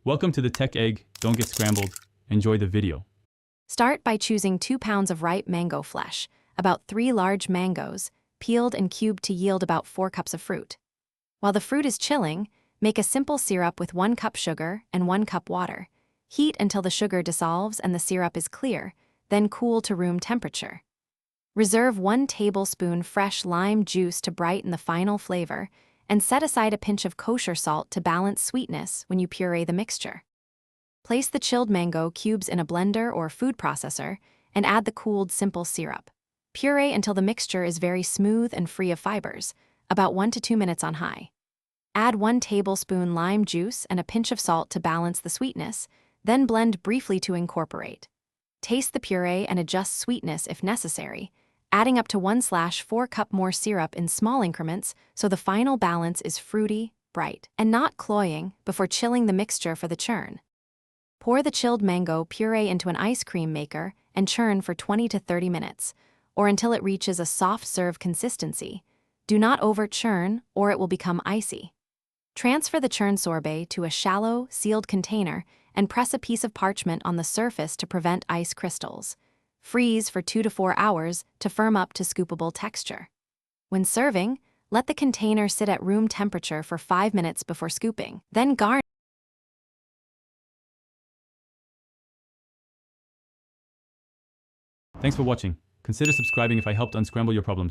Welcome to the Tech Egg. Don't get scrambled. Enjoy the video. Start by choosing 2 pounds of ripe mango flesh, about 3 large mangoes, peeled and cubed to yield about 4 cups of fruit. While the fruit is chilling, make a simple syrup with 1 cup sugar and 1 cup water. Heat until the sugar dissolves and the syrup is clear, then cool to room temperature. Reserve 1 tablespoon fresh lime juice to brighten the final flavor, and set aside a pinch of kosher salt to balance sweetness when you puree the mixture. Place the chilled mango cubes in a blender or food processor and add the cooled simple syrup. Puree until the mixture is very smooth and free of fibers, about 1 to 2 minutes on high. Add 1 tablespoon lime juice and a pinch of salt to balance the sweetness, then blend briefly to incorporate. Taste the puree and adjust sweetness if necessary, adding up to 1/4 cup more syrup in small increments so the final balance is fruity, bright, and not cloying before chilling the mixture for the churn. Pour the chilled mango puree into an ice cream maker and churn for 20 to 30 minutes, or until it reaches a soft serve consistency. Do not over-churn or it will become icy. Transfer the churn sorbet to a shallow, sealed container and press a piece of parchment on the surface to prevent ice crystals. Freeze for 2 to 4 hours to firm up to scoopable texture. When serving, let the container sit at room temperature for 5 minutes before scooping. Then garnish. Thanks for watching. Consider subscribing if I helped unscramble your problems.